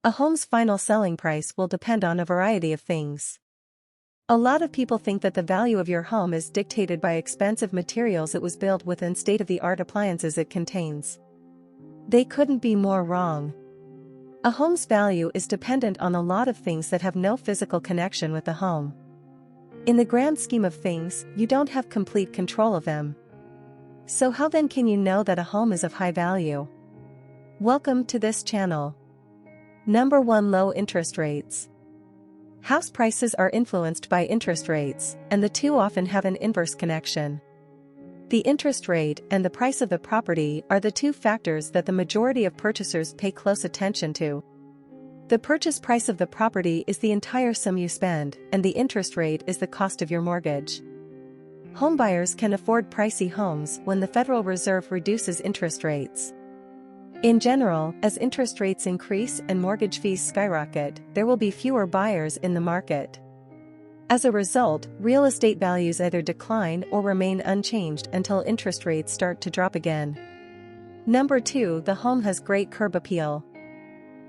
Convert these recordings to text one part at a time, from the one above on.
A home's final selling price will depend on a variety of things. A lot of people think that the value of your home is dictated by expensive materials it was built with and state-of-the-art appliances it contains. They couldn't be more wrong. A home's value is dependent on a lot of things that have no physical connection with the home. In the grand scheme of things, you don't have complete control of them. So how then can you know that a home is of high value? Welcome to this channel. Number 1. Low interest rates. House prices are influenced by interest rates, and the two often have an inverse connection. The interest rate and the price of the property are the two factors that the majority of purchasers pay close attention to. The purchase price of the property is the entire sum you spend, and the interest rate is the cost of your mortgage. Homebuyers can afford pricey homes when the Federal Reserve reduces interest rates. In general, as interest rates increase and mortgage fees skyrocket, there will be fewer buyers in the market. As a result, real estate values either decline or remain unchanged until interest rates start to drop again. Number 2. The home has great curb appeal.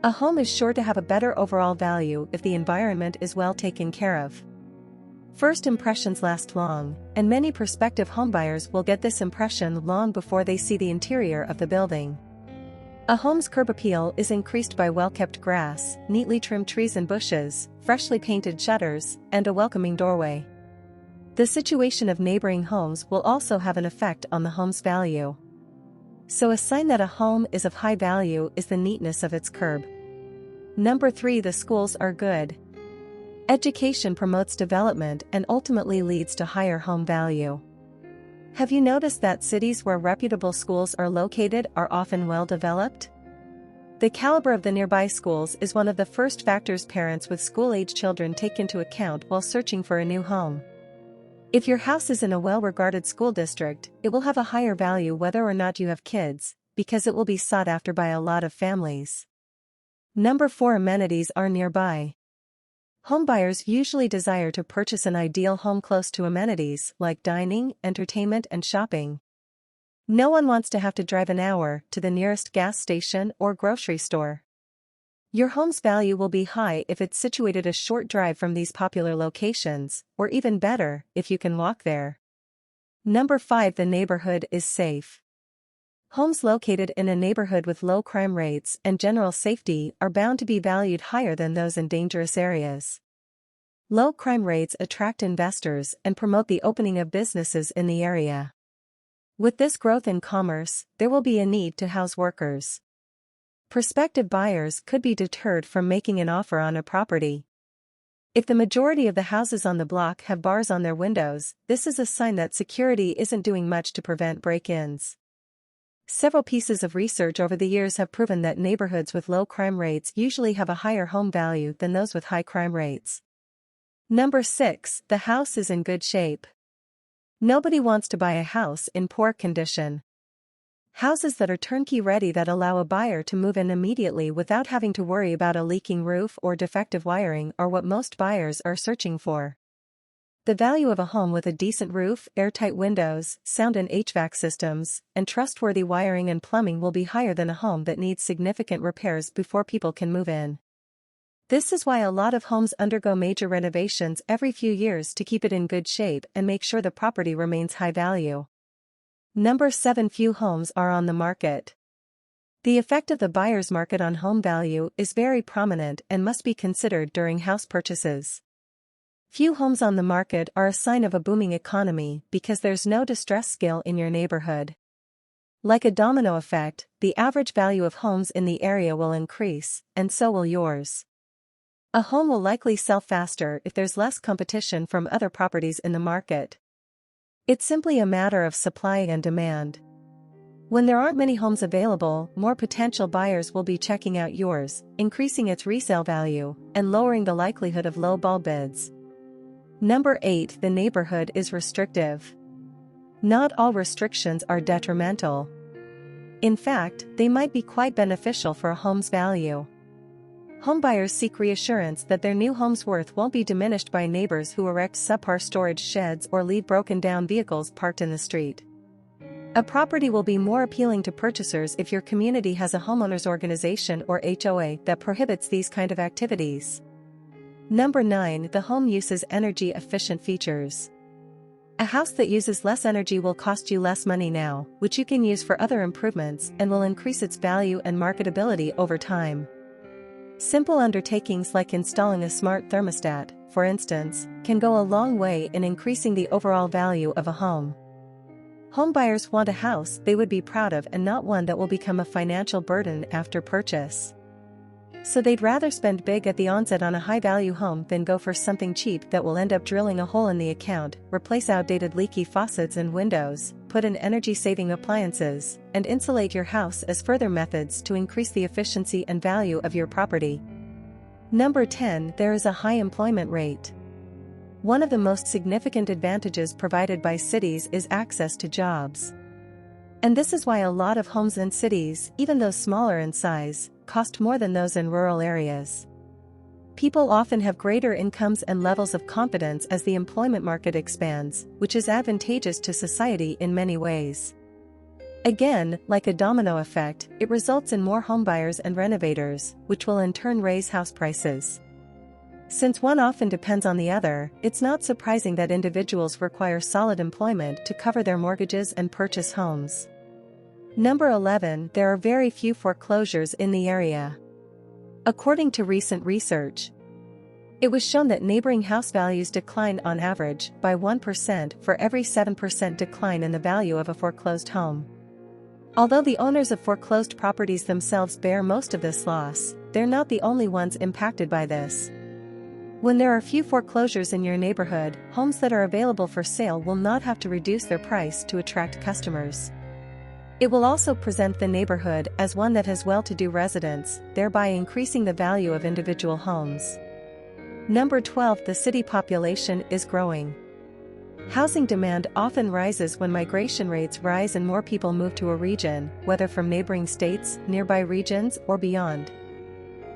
A home is sure to have a better overall value if the environment is well taken care of. First impressions last long, and many prospective homebuyers will get this impression long before they see the interior of the building. A home's curb appeal is increased by well-kept grass, neatly trimmed trees and bushes, freshly painted shutters, and a welcoming doorway. The situation of neighboring homes will also have an effect on the home's value. So a sign that a home is of high value is the neatness of its curb. Number 3. The schools are good. Education promotes development and ultimately leads to higher home value. Have you noticed that cities where reputable schools are located are often well developed? The caliber of the nearby schools is one of the first factors parents with school-age children take into account while searching for a new home. If your house is in a well-regarded school district, it will have a higher value whether or not you have kids, because it will be sought after by a lot of families. Number 4. Amenities are nearby. Homebuyers usually desire to purchase an ideal home close to amenities like dining, entertainment, and shopping. No one wants to have to drive an hour to the nearest gas station or grocery store. Your home's value will be high if it's situated a short drive from these popular locations, or even better, if you can walk there. Number 5. The neighborhood is safe. Homes located in a neighborhood with low crime rates and general safety are bound to be valued higher than those in dangerous areas. Low crime rates attract investors and promote the opening of businesses in the area. With this growth in commerce, there will be a need to house workers. Prospective buyers could be deterred from making an offer on a property. If the majority of the houses on the block have bars on their windows, this is a sign that security isn't doing much to prevent break-ins. Several pieces of research over the years have proven that neighborhoods with low crime rates usually have a higher home value than those with high crime rates. Number 6. The house is in good shape. Nobody wants to buy a house in poor condition. Houses that are turnkey ready that allow a buyer to move in immediately without having to worry about a leaking roof or defective wiring are what most buyers are searching for. The value of a home with a decent roof, airtight windows, sound and HVAC systems, and trustworthy wiring and plumbing will be higher than a home that needs significant repairs before people can move in. This is why a lot of homes undergo major renovations every few years to keep it in good shape and make sure the property remains high value. Number 7. Few homes are on the market. The effect of the buyer's market on home value is very prominent and must be considered during house purchases. Few homes on the market are a sign of a booming economy because there's no distress scale in your neighborhood. Like a domino effect, the average value of homes in the area will increase, and so will yours. A home will likely sell faster if there's less competition from other properties in the market. It's simply a matter of supply and demand. When there aren't many homes available, more potential buyers will be checking out yours, increasing its resale value, and lowering the likelihood of low-ball bids. Number 8. The neighborhood is restrictive. Not all restrictions are detrimental. In fact, they might be quite beneficial for a home's value. Homebuyers seek reassurance that their new home's worth won't be diminished by neighbors who erect subpar storage sheds or leave broken-down vehicles parked in the street. A property will be more appealing to purchasers if your community has a homeowners organization or HOA that prohibits these kind of activities. Number 9. The home uses energy-efficient features. A house that uses less energy will cost you less money now, which you can use for other improvements and will increase its value and marketability over time. Simple undertakings like installing a smart thermostat, for instance, can go a long way in increasing the overall value of a home. Homebuyers want a house they would be proud of and not one that will become a financial burden after purchase. So they'd rather spend big at the onset on a high-value home than go for something cheap that will end up drilling a hole in the account, replace outdated leaky faucets and windows, put in energy-saving appliances, and insulate your house as further methods to increase the efficiency and value of your property. Number 10. There is a high employment rate. One of the most significant advantages provided by cities is access to jobs. And this is why a lot of homes in cities, even those smaller in size, cost more than those in rural areas. People often have greater incomes and levels of confidence as the employment market expands, which is advantageous to society in many ways. Again, like a domino effect, it results in more homebuyers and renovators, which will in turn raise house prices. Since one often depends on the other, it's not surprising that individuals require solid employment to cover their mortgages and purchase homes. Number 11. There are very few foreclosures in the area. According to recent research, it was shown that neighboring house values declined on average by 1% for every 7% decline in the value of a foreclosed home. Although the owners of foreclosed properties themselves bear most of this loss, they're not the only ones impacted by this. When there are few foreclosures in your neighborhood, homes that are available for sale will not have to reduce their price to attract customers. It will also present the neighborhood as one that has well-to-do residents, thereby increasing the value of individual homes. Number 12. The city population is growing. Housing demand often rises when migration rates rise and more people move to a region, whether from neighboring states, nearby regions, or beyond.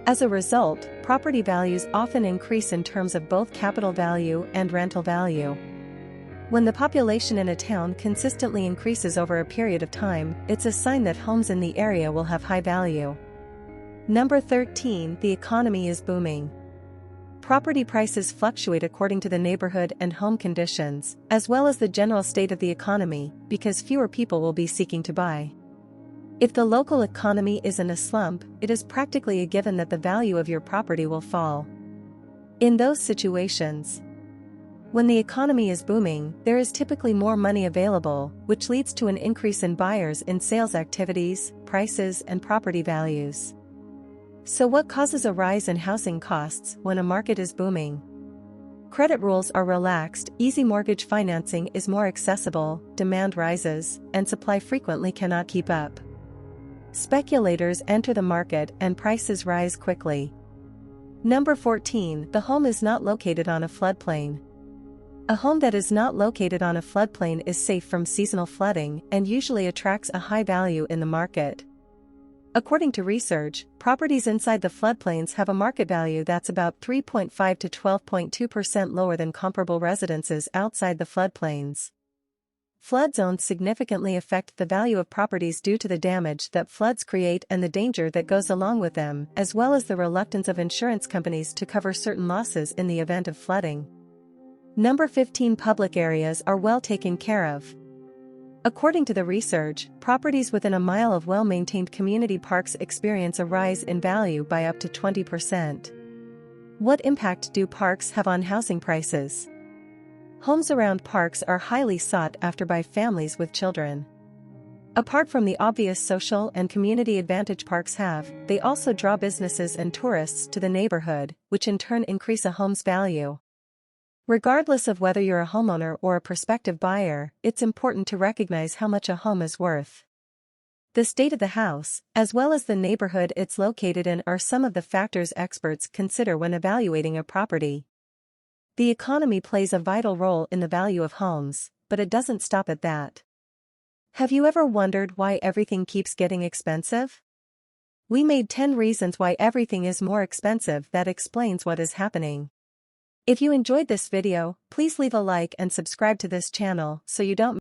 As a result, property values often increase in terms of both capital value and rental value. When the population in a town consistently increases over a period of time, it's a sign that homes in the area will have high value. Number 13. The economy is booming. Property prices fluctuate according to the neighborhood and home conditions, as well as the general state of the economy, because fewer people will be seeking to buy. If the local economy is in a slump, it is practically a given that the value of your property will fall. In those situations, when the economy is booming, there is typically more money available, which leads to an increase in buyers in sales activities, prices, and property values. So what causes a rise in housing costs when a market is booming? Credit rules are relaxed, easy mortgage financing is more accessible, demand rises, and supply frequently cannot keep up. Speculators enter the market and prices rise quickly. Number 14. The home is not located on a floodplain. A home that is not located on a floodplain is safe from seasonal flooding and usually attracts a high value in the market. According to research, properties inside the floodplains have a market value that's about 3.5 to 12.2% lower than comparable residences outside the floodplains. Flood zones significantly affect the value of properties due to the damage that floods create and the danger that goes along with them, as well as the reluctance of insurance companies to cover certain losses in the event of flooding. Number 15. Public areas are well taken care of. According to the research, properties within a mile of well-maintained community parks experience a rise in value by up to 20%. What impact do parks have on housing prices? Homes around parks are highly sought after by families with children. Apart from the obvious social and community advantage parks have, they also draw businesses and tourists to the neighborhood, which in turn increase a home's value. Regardless of whether you're a homeowner or a prospective buyer, it's important to recognize how much a home is worth. The state of the house, as well as the neighborhood it's located in, are some of the factors experts consider when evaluating a property. The economy plays a vital role in the value of homes, but it doesn't stop at that. Have you ever wondered why everything keeps getting expensive? We made 10 reasons why everything is more expensive that explains what is happening. If you enjoyed this video, please leave a like and subscribe to this channel so you don't